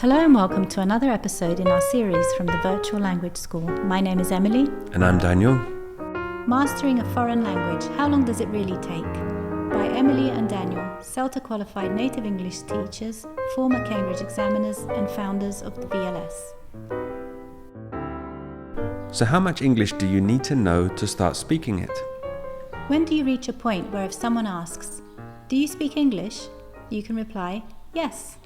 Hello and welcome to another episode in our series from the Virtual Language School. My name is Emily. And I'm Daniel. Mastering a foreign language, how long does it really take? By Emily and Daniel, CELTA-qualified native English teachers, former Cambridge examiners and founders of the VLS. So how much English do you need to know to start speaking it? When do you reach a point where if someone asks, "Do you speak English?" you can reply, "Yes."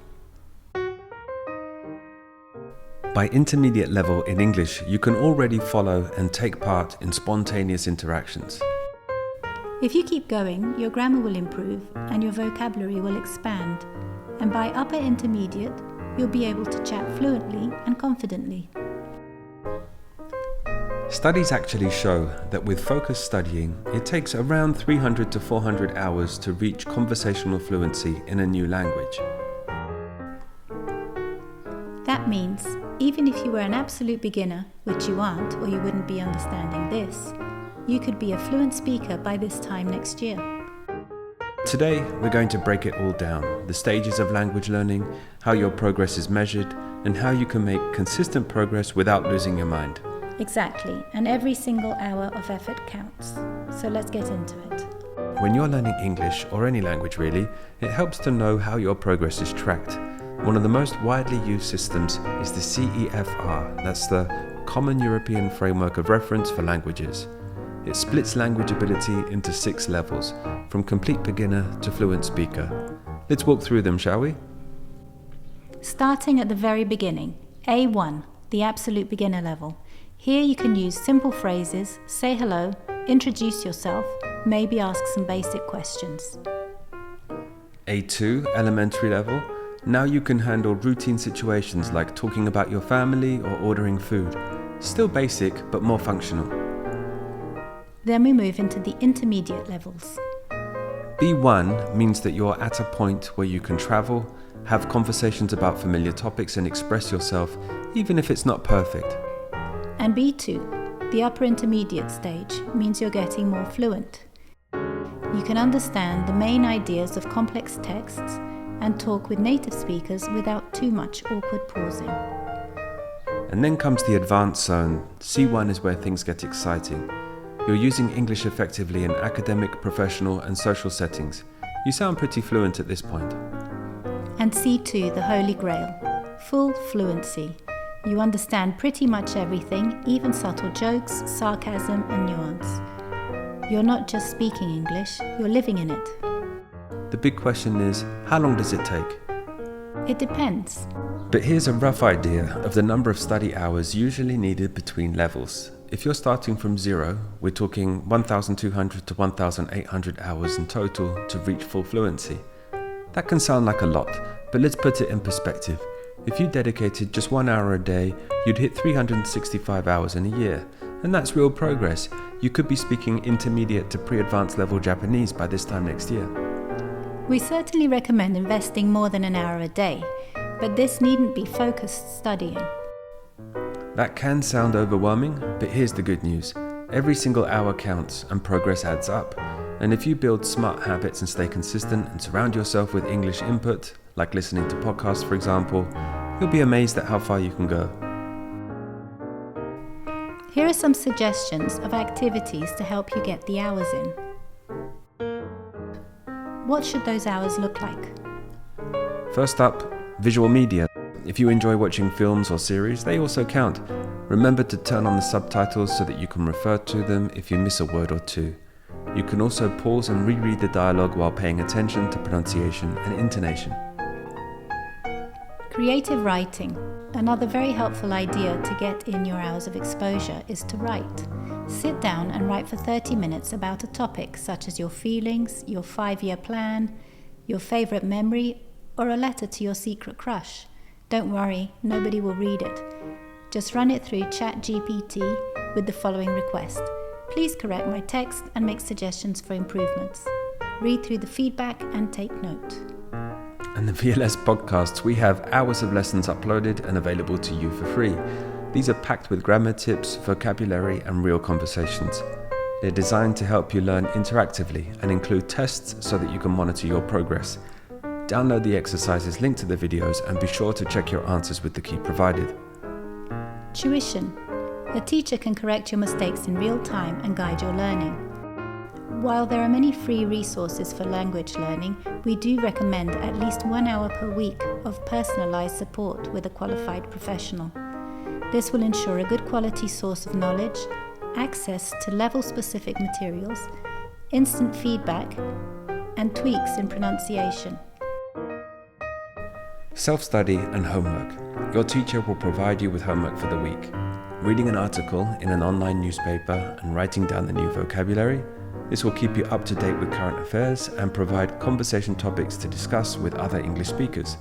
By intermediate level in English, you can already follow and take part in spontaneous interactions. If you keep going, your grammar will improve and your vocabulary will expand. And by upper intermediate, you'll be able to chat fluently and confidently. Studies actually show that with focused studying, it takes around 300 to 400 hours to reach conversational fluency in a new language. That means, even if you were an absolute beginner, which you aren't or you wouldn't be understanding this, you could be a fluent speaker by this time next year. Today, we're going to break it all down, the stages of language learning, how your progress is measured, and how you can make consistent progress without losing your mind. Exactly, and every single hour of effort counts. So let's get into it. When you're learning English, or any language really, it helps to know how your progress is tracked. One of the most widely used systems is the CEFR, that's the Common European Framework of Reference for Languages. It splits language ability into 6 levels, from complete beginner to fluent speaker. Let's walk through them, shall we? Starting at the very beginning, A1, the absolute beginner level. Here you can use simple phrases, say hello, introduce yourself, maybe ask some basic questions. A2, elementary level. Now you can handle routine situations like talking about your family or ordering food. Still basic, but more functional. Then we move into the intermediate levels. B1 means that you're at a point where you can travel, have conversations about familiar topics and express yourself, even if it's not perfect. And B2, the upper intermediate stage, means you're getting more fluent. You can understand the main ideas of complex texts and talk with native speakers without too much awkward pausing. And then comes the advanced zone. C1 is where things get exciting. You're using English effectively in academic, professional and social settings. You sound pretty fluent at this point. And C2, the holy grail, full fluency. You understand pretty much everything, even subtle jokes, sarcasm and nuance. You're not just speaking English, you're living in it. The big question is, how long does it take? It depends. But here's a rough idea of the number of study hours usually needed between levels. If you're starting from 0, we're talking 1,200 to 1,800 hours in total to reach full fluency. That can sound like a lot, but let's put it in perspective. If you dedicated just 1 hour a day, you'd hit 365 hours in a year. And that's real progress. You could be speaking intermediate to pre-advanced level Japanese by this time next year. We certainly recommend investing more than an hour a day, but this needn't be focused studying. That can sound overwhelming, but here's the good news. Every single hour counts and progress adds up. And if you build smart habits and stay consistent and surround yourself with English input, like listening to podcasts for example, you'll be amazed at how far you can go. Here are some suggestions of activities to help you get the hours in. What should those hours look like? First up, visual media. If you enjoy watching films or series, they also count. Remember to turn on the subtitles so that you can refer to them if you miss a word or two. You can also pause and reread the dialogue while paying attention to pronunciation and intonation. Creative writing. Another very helpful idea to get in your hours of exposure is to write. Sit down and write for 30 minutes about a topic such as your feelings, your 5-year plan, your favourite memory, or a letter to your secret crush. Don't worry, nobody will read it. Just run it through ChatGPT with the following request. Please correct my text and make suggestions for improvements. Read through the feedback and take note. And the VLS podcasts, we have hours of lessons uploaded and available to you for free. These are packed with grammar tips, vocabulary and real conversations. They're designed to help you learn interactively and include tests so that you can monitor your progress. Download the exercises linked to the videos and be sure to check your answers with the key provided. Tuition. A teacher can correct your mistakes in real time and guide your learning. While there are many free resources for language learning, we do recommend at least 1 hour per week of personalised support with a qualified professional. This will ensure a good quality source of knowledge, access to level-specific materials, instant feedback, and tweaks in pronunciation. Self-study and homework. Your teacher will provide you with homework for the week. Reading an article in an online newspaper and writing down the new vocabulary. This will keep you up to date with current affairs and provide conversation topics to discuss with other English speakers.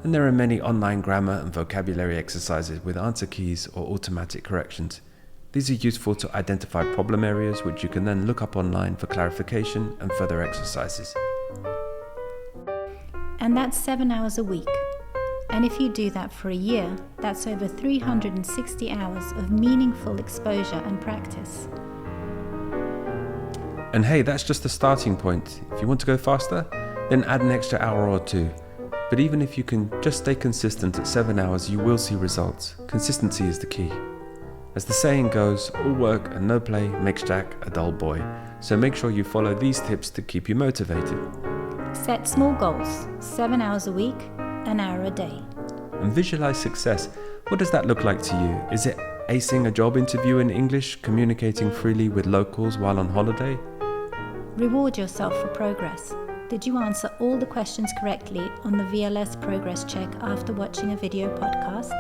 And there are many online grammar and vocabulary exercises with answer keys or automatic corrections. These are useful to identify problem areas which you can then look up online for clarification and further exercises. And that's 7 hours a week. And if you do that for a year, that's over 360 hours of meaningful exposure and practice. And hey, that's just the starting point. If you want to go faster, then add an extra hour or two. But even if you can just stay consistent at 7 hours, you will see results. Consistency is the key. As the saying goes, all work and no play makes Jack a dull boy. So make sure you follow these tips to keep you motivated. Set small goals, 7 hours a week, an hour a day. And visualize success. What does that look like to you? Is it acing a job interview in English, communicating freely with locals while on holiday? Reward yourself for progress. Did you answer all the questions correctly on the VLS progress check after watching a video podcast?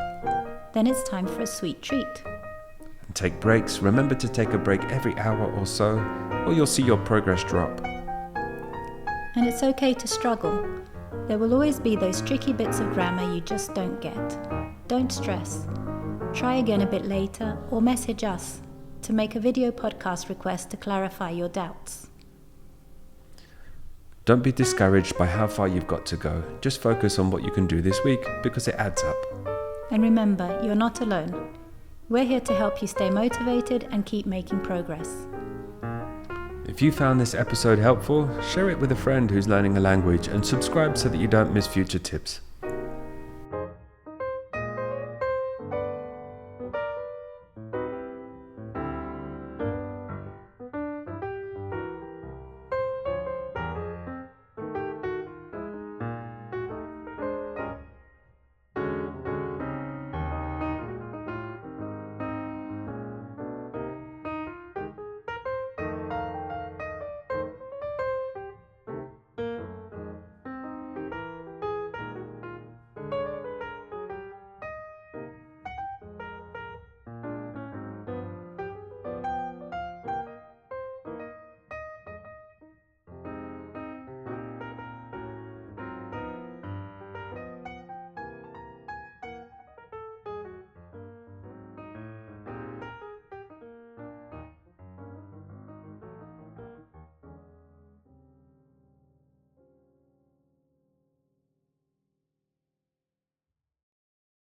Then it's time for a sweet treat. And take breaks. Remember to take a break every hour or so, or you'll see your progress drop. And it's okay to struggle. There will always be those tricky bits of grammar you just don't get. Don't stress. Try again a bit later or message us to make a video podcast request to clarify your doubts. Don't be discouraged by how far you've got to go. Just focus on what you can do this week because it adds up. And remember, you're not alone. We're here to help you stay motivated and keep making progress. If you found this episode helpful, share it with a friend who's learning a language and subscribe so that you don't miss future tips.